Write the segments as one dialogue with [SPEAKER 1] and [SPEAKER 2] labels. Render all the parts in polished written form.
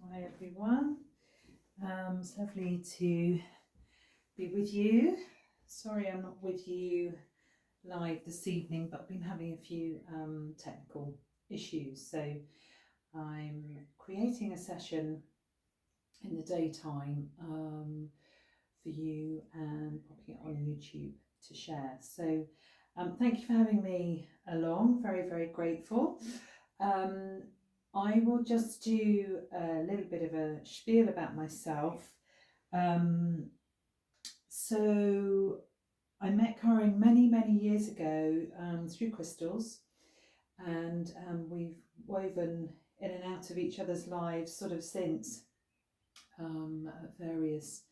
[SPEAKER 1] Hi everyone. It's lovely to be with you. Sorry I'm not with you live this evening, but I've been having a few technical issues. So I'm creating a session in the daytime for you and popping it on YouTube to share. So thank you for having me along. Very, very grateful. Um, I will just do a little bit of a spiel about myself. Um, so I met Corinne many, many years ago through crystals, and we've woven in and out of each other's lives sort of since at various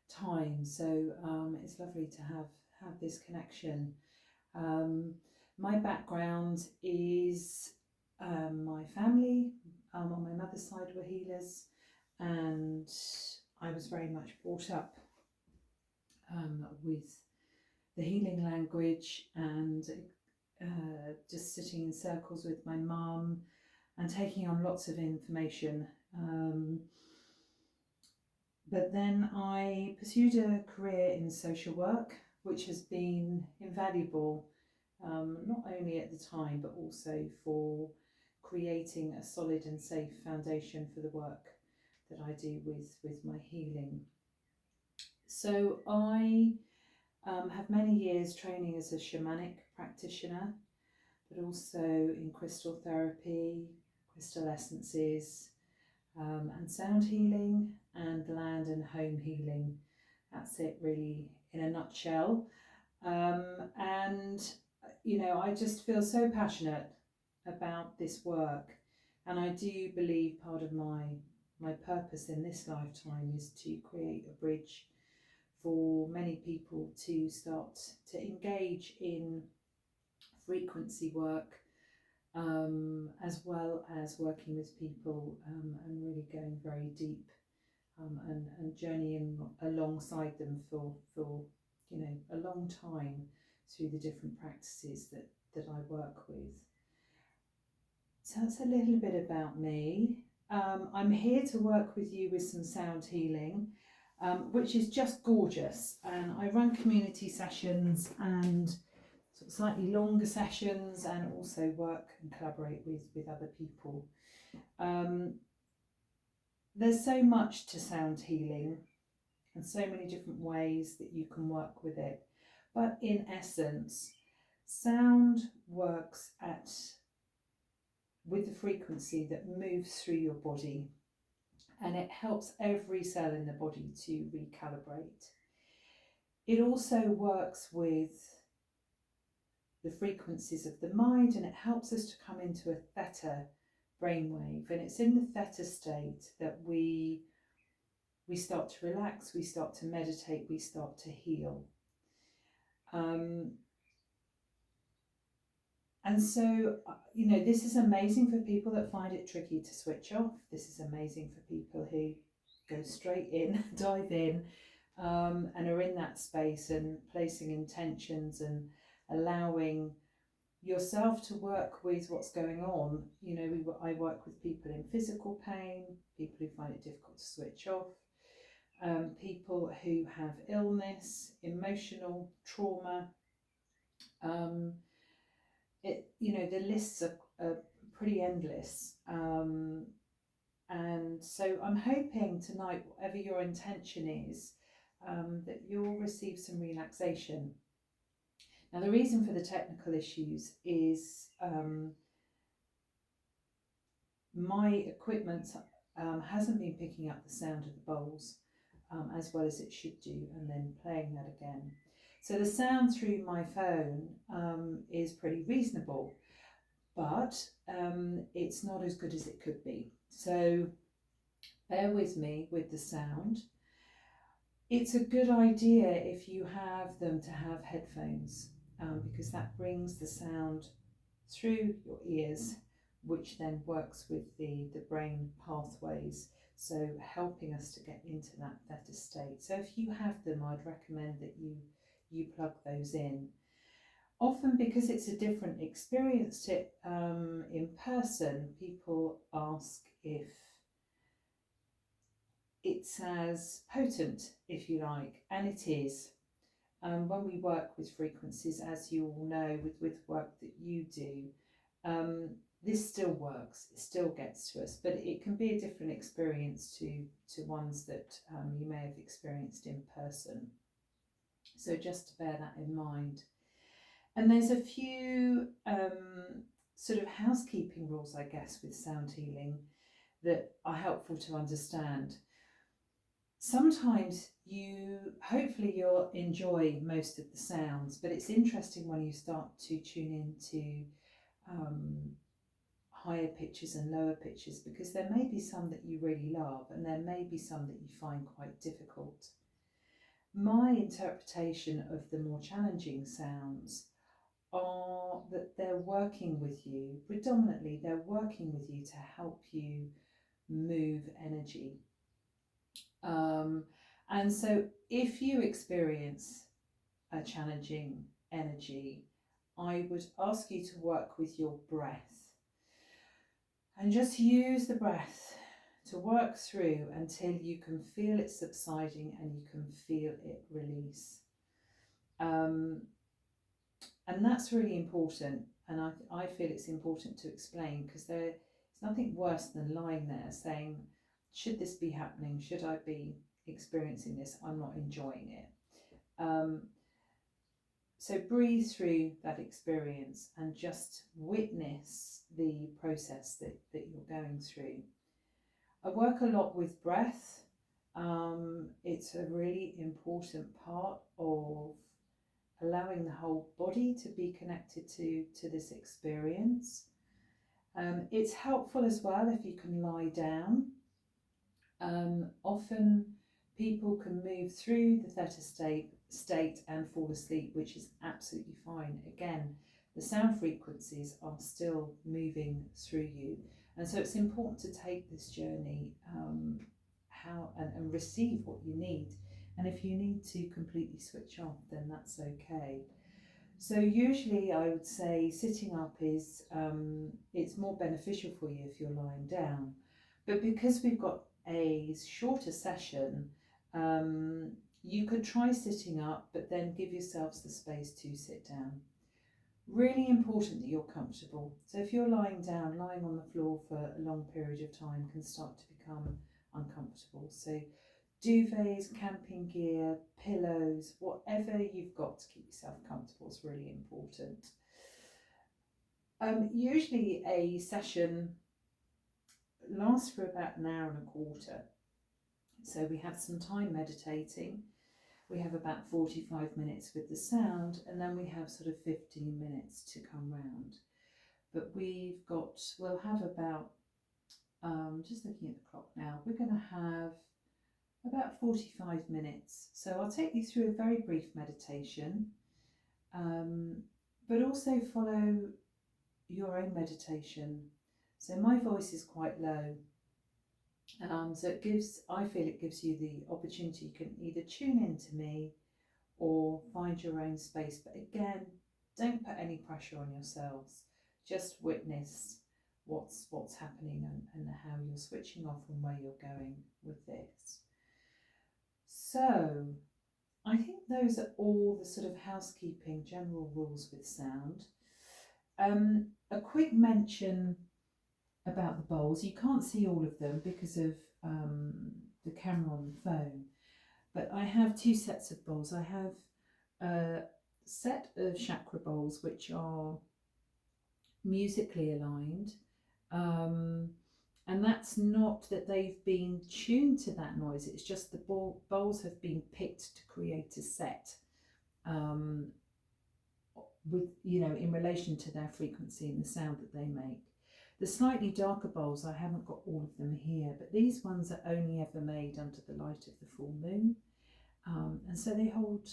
[SPEAKER 1] times. So it's lovely to have this connection. Um, my background is my family on my mother's side were healers, and I was very much brought up with the healing language and just sitting in circles with my mum and taking on lots of information. But then I pursued a career in social work, which has been invaluable, not only at the time, but also for creating a solid and safe foundation for the work that I do with my healing. So I have many years training as a shamanic practitioner, but also in crystal therapy, crystal essences, and sound healing and land and home healing. That's it really in a nutshell. And you know, I just feel so passionate about this work, and I do believe part of my purpose in this lifetime is to create a bridge for many people to start to engage in frequency work, as well as working with people and really going very deep and journeying alongside them for you know a long time through the different practices that I work with. So that's a little bit about me. I'm here to work with you with some sound healing, which is just gorgeous. And I run community sessions and sort of slightly longer sessions, and also work and collaborate with other people. There's so much to sound healing and so many different ways that you can work with it. But in essence, sound works with the frequency that moves through your body, and it helps every cell in the body to recalibrate. It also works with the frequencies of the mind, and it helps us to come into a theta brainwave, and it's in the theta state that we start to relax, we start to meditate, we start to heal. And so, you know, this is amazing for people that find it tricky to switch off. This is amazing for people who go straight in, dive in, and are in that space and placing intentions and allowing yourself to work with what's going on. You know, I work with people in physical pain, people who find it difficult to switch off, people who have illness, emotional trauma. You know, the lists are pretty endless. And so I'm hoping tonight, whatever your intention is, that you'll receive some relaxation. Now, the reason for the technical issues is my equipment hasn't been picking up the sound of the bowls as well as it should do, and then playing that again. So the sound through my phone is pretty reasonable, but it's not as good as it could be. So bear with me with the sound. It's a good idea if you have them to have headphones, because that brings the sound through your ears, which then works with the brain pathways, so helping us to get into that theta state. So if you have them, I'd recommend that you plug those in. Often, because it's a different experience to in person, people ask if it's as potent, if you like, and it is. When we work with frequencies, as you all know, with work that you do, um, this still works, it still gets to us, but it can be a different experience to ones that you may have experienced in person. So just to bear that in mind. And there's a few sort of housekeeping rules, I guess, with sound healing that are helpful to understand. Sometimes hopefully you'll enjoy most of the sounds, but it's interesting when you start to tune into higher pitches and lower pitches, because there may be some that you really love and there may be some that you find quite difficult. My interpretation of the more challenging sounds are that they're working with you, predominantly they're working with you to help you move energy. And so if you experience a challenging energy, I would ask you to work with your breath and just use the breath to work through until you can feel it subsiding and you can feel it release. And that's really important, and I feel it's important to explain, because there's nothing worse than lying there saying, should this be happening? Should I be experiencing this? I'm not enjoying it. So breathe through that experience and just witness the process that you're going through. I work a lot with breath. It's a really important part of allowing the whole body to be connected to this experience. It's helpful as well if you can lie down. Often people can move through the theta state and fall asleep, which is absolutely fine. Again, the sound frequencies are still moving through you, and so it's important to take this journey and receive what you need. And if you need to completely switch off, then that's okay. So usually I would say sitting up is it's more beneficial for you if you're lying down. But because we've got a shorter session, you could try sitting up, but then give yourselves the space to sit down. Really important that you're comfortable. So if you're lying down, lying on the floor for a long period of time can start to become uncomfortable. So duvets, camping gear, pillows, whatever you've got to keep yourself comfortable is really important. Usually a session lasts for about an hour and a quarter. So we have some time meditating. We have about 45 minutes with the sound, and then we have sort of 15 minutes to come round. But we'll have about, just looking at the clock now, we're going to have about 45 minutes. So I'll take you through a very brief meditation, but also follow your own meditation. So my voice is quite low. So I feel it gives you the opportunity. You can either tune into me or find your own space. But again, don't put any pressure on yourselves. Just witness what's happening and how you're switching off and where you're going with this. So I think those are all the sort of housekeeping general rules with sound. A quick mention about the bowls. You can't see all of them because of the camera on the phone, but I have two sets of bowls. I have a set of chakra bowls which are musically aligned, and that's not that they've been tuned to that noise, it's just the bowls have been picked to create a set with, in relation to their frequency and the sound that they make. The slightly darker bowls, I haven't got all of them here, but these ones are only ever made under the light of the full moon, and so they hold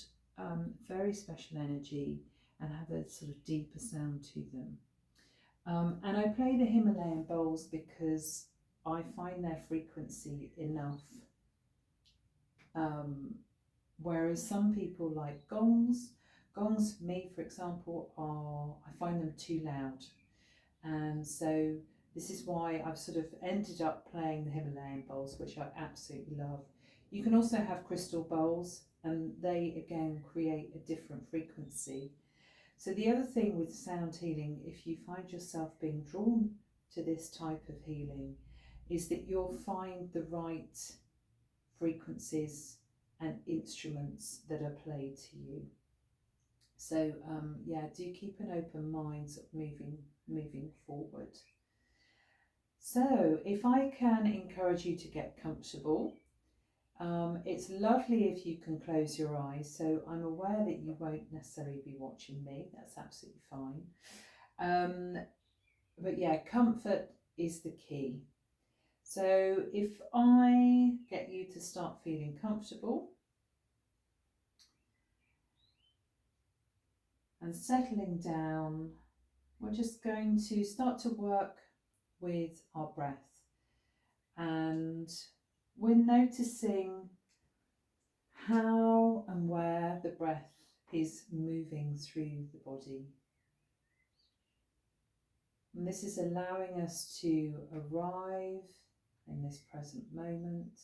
[SPEAKER 1] very special energy and have a sort of deeper sound to them. And I play the Himalayan bowls because I find their frequency enough. Whereas some people like gongs. Gongs for me, for example, I find them too loud. And so This is why I've sort of ended up playing the Himalayan bowls, which I absolutely love. You can also have crystal bowls, and they again create a different frequency. So the other thing with sound healing, if you find yourself being drawn to this type of healing, is that you'll find the right frequencies and instruments that are played to you. So yeah, do keep an open mind sort of moving forward. So if I can encourage you to get comfortable, it's lovely if you can close your eyes. So I'm aware that you won't necessarily be watching me. That's absolutely fine. But yeah, comfort is the key. So if I get you to start feeling comfortable and settling down, we're just going to start to work with our breath, and we're noticing how and where the breath is moving through the body. And this is allowing us to arrive in this present moment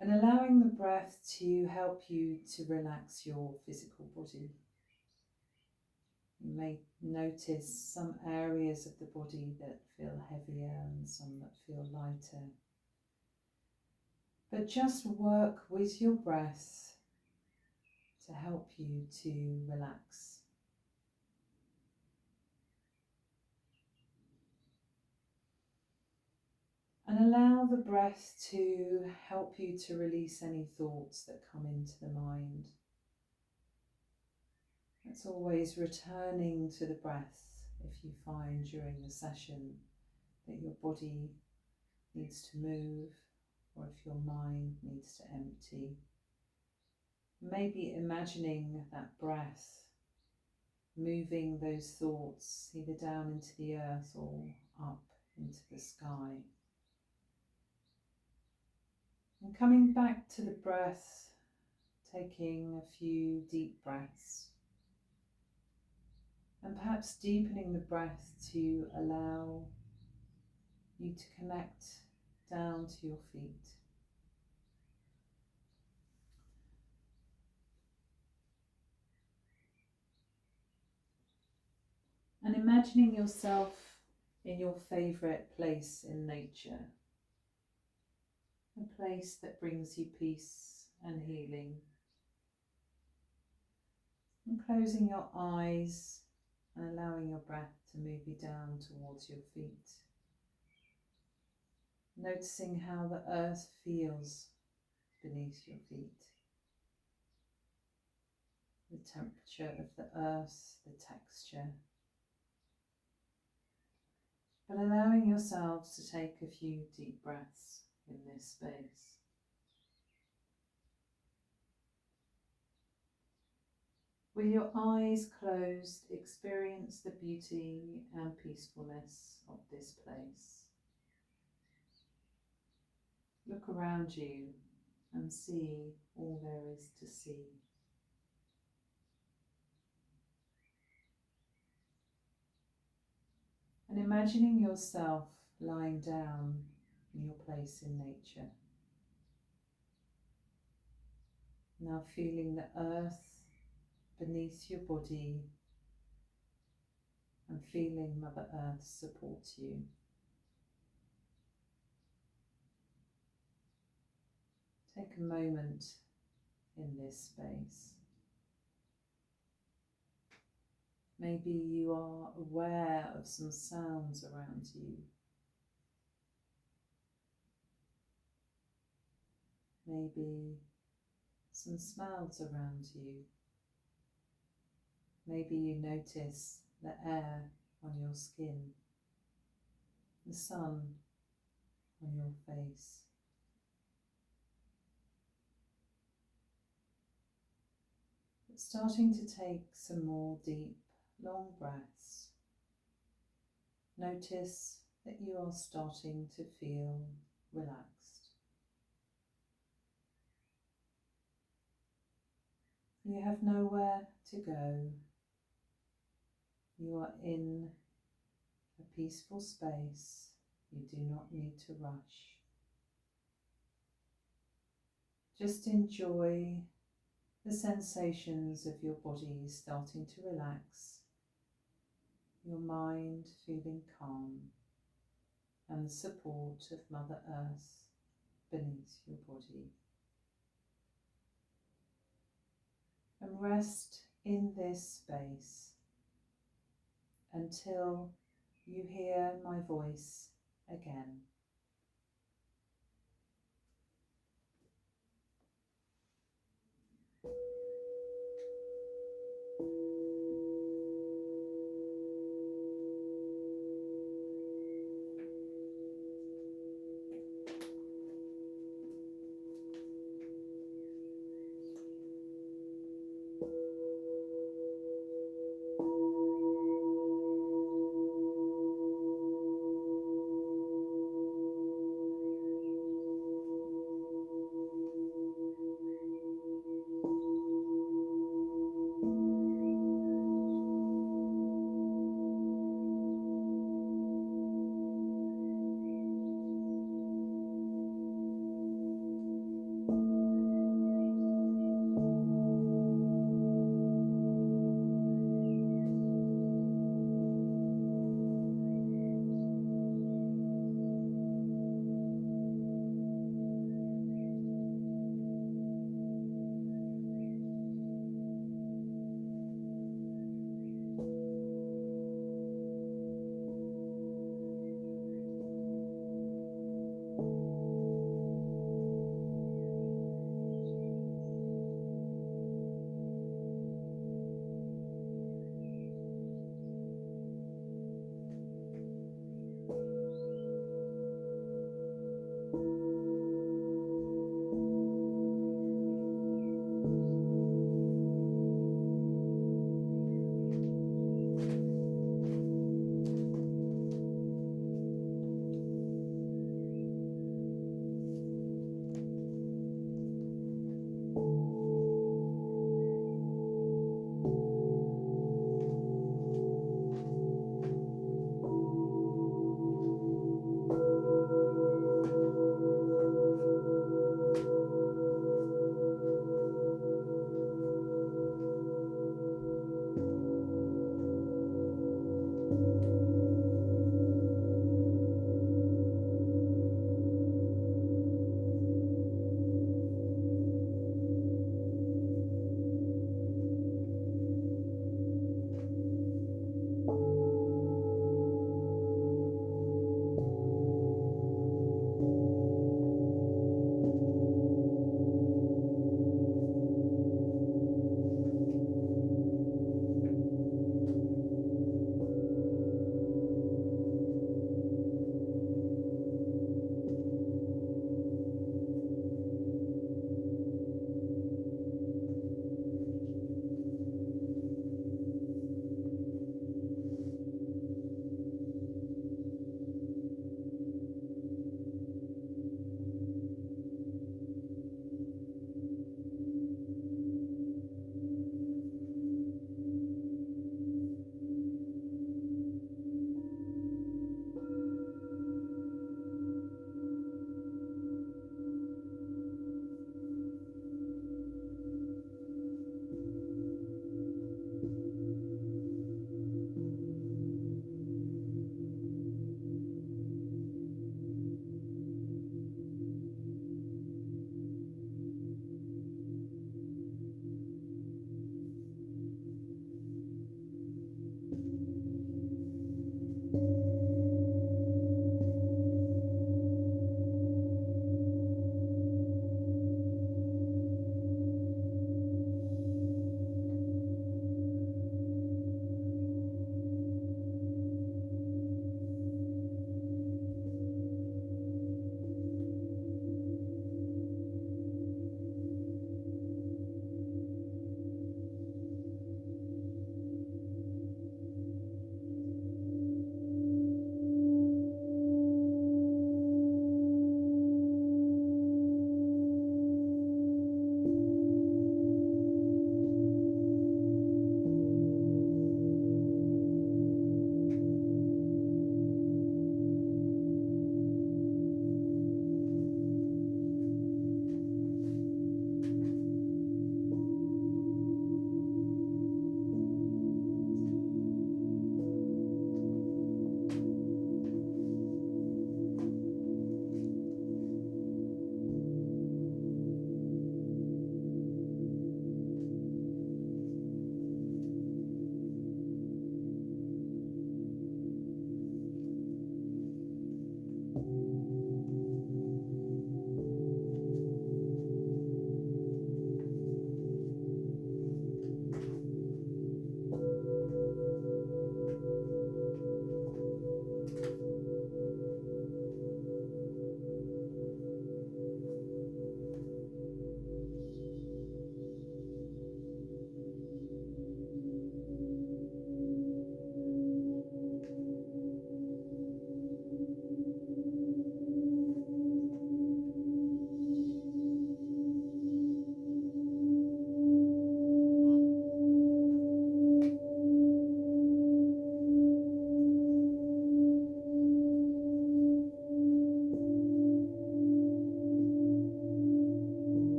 [SPEAKER 1] and allowing the breath to help you to relax your physical body. You may notice some areas of the body that feel heavier and some that feel lighter. But just work with your breath to help you to relax. And allow the breath to help you to release any thoughts that come into the mind. It's always returning to the breath if you find during the session that your body needs to move, or if your mind needs to empty. Maybe imagining that breath moving those thoughts either down into the earth or up into the sky. And coming back to the breath, taking a few deep breaths. And perhaps deepening the breath to allow you to connect down to your feet. And imagining yourself in your favourite place in nature. A place that brings you peace and healing. And closing your eyes and allowing your breath to move you down towards your feet. Noticing how the earth feels beneath your feet. The temperature of the earth, the texture. But allowing yourselves to take a few deep breaths in this space. With your eyes closed, experience the beauty and peacefulness of this place. Look around you and see all there is to see. And imagining yourself lying down in your place in nature. Now feeling the earth beneath your body and feeling Mother Earth support you. Take a moment in this space. Maybe you are aware of some sounds around you. Maybe some smells around you. Maybe you notice the air on your skin, the sun on your face. But starting to take some more deep, long breaths. Notice that you are starting to feel relaxed. You have nowhere to go. You are in a peaceful space. You do not need to rush. Just enjoy the sensations of your body starting to relax, your mind feeling calm, and the support of Mother Earth beneath your body. And rest in this space until you hear my voice again.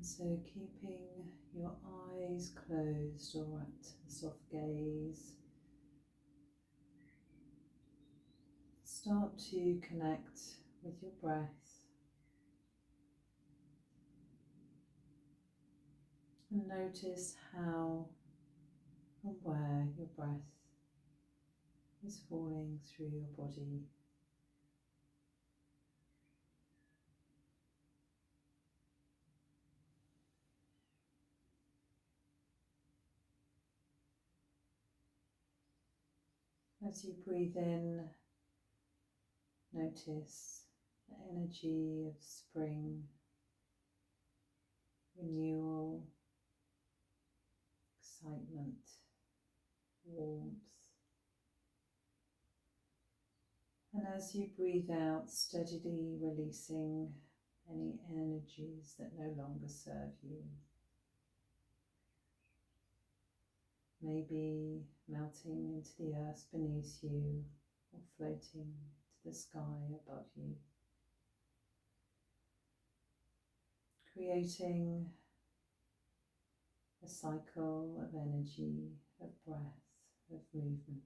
[SPEAKER 1] So keeping your eyes closed or at a soft gaze, start to connect with your breath and notice how and where your breath is falling through your body. As you breathe in, notice the energy of spring, renewal, excitement, warmth. And as you breathe out, steadily releasing any energies that no longer serve you. Maybe melting into the earth beneath you or floating to the sky above you. Creating a cycle of energy, of breath, of movement.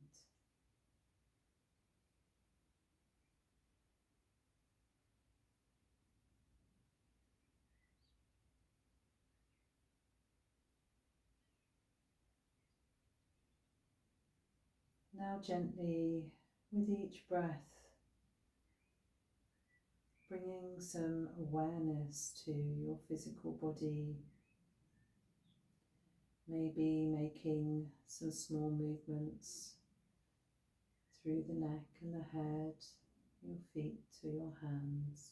[SPEAKER 1] Now gently, with each breath, bringing some awareness to your physical body, maybe making some small movements through the neck and the head, your feet to your hands.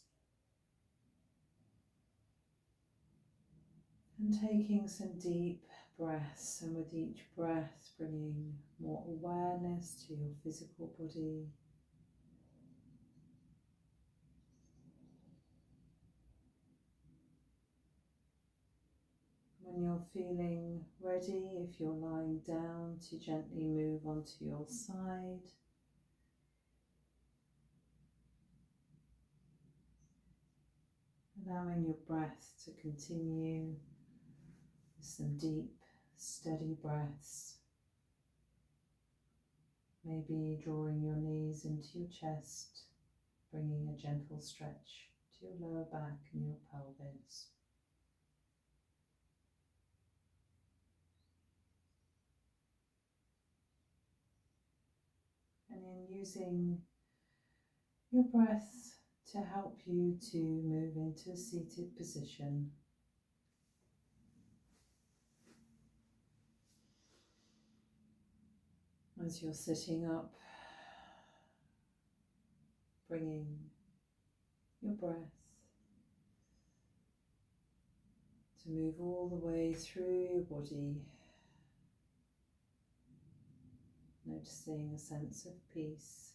[SPEAKER 1] And taking some deep breaths, and with each breath bringing more awareness to your physical body. When you're feeling ready, if you're lying down, to gently move onto your side. Allowing your breath to continue with some deep, steady breaths. Maybe drawing your knees into your chest, bringing a gentle stretch to your lower back and your pelvis. And in using your breath to help you to move into a seated position. As you're sitting up, bringing your breath to move all the way through your body, noticing a sense of peace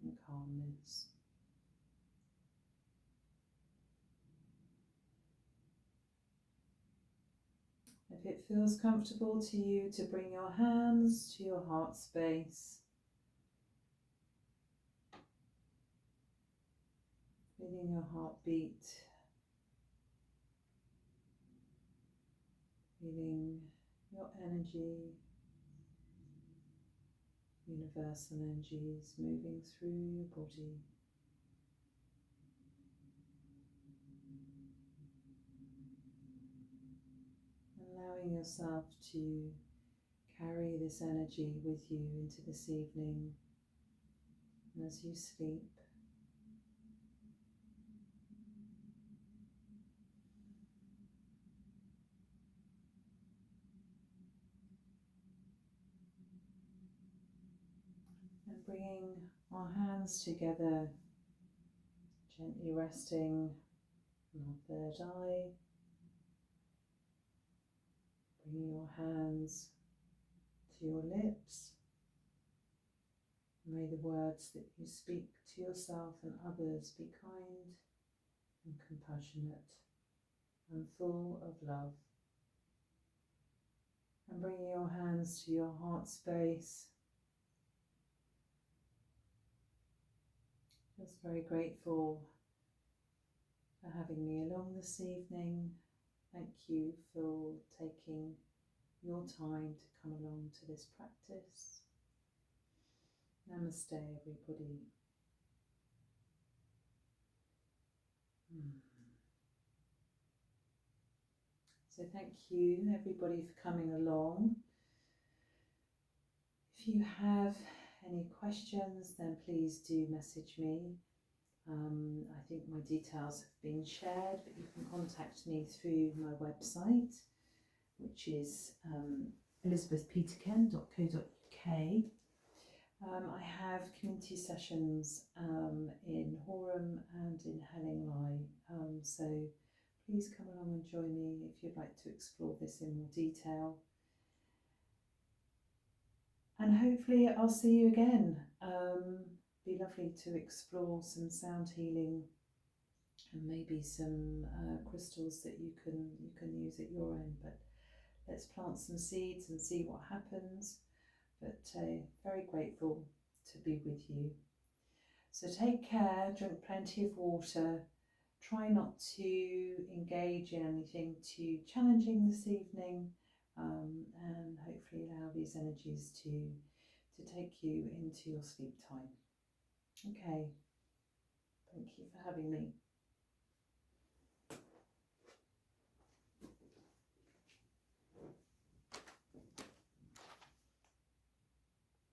[SPEAKER 1] and calmness. If it feels comfortable to you to bring your hands to your heart space, feeling your heartbeat, feeling your energy, universal energies moving through your body. Allowing yourself to carry this energy with you into this evening and as you sleep. And bringing our hands together, gently resting on our third eye. Bringing your hands to your lips. May the words that you speak to yourself and others be kind and compassionate and full of love. And bringing your hands to your heart space. Just very grateful for having me along this evening, thank you for taking your time to come along to this practice. Namaste, everybody. So thank you, everybody, for coming along. If you have any questions, then please do message me. I think my details have been shared, but you can contact me through my website, which is elizabethpeterken.co.uk. I have community sessions in Horham and in Hellingly, so please come along and join me if you'd like to explore this in more detail. And hopefully I'll see you again. Be lovely to explore some sound healing and maybe some crystals that you can use at your end. But let's plant some seeds and see what happens. But very grateful to be with you. So take care, drink plenty of water. Try not to engage in anything too challenging this evening, and hopefully allow these energies to take you into your sleep time. Okay, thank you for having me.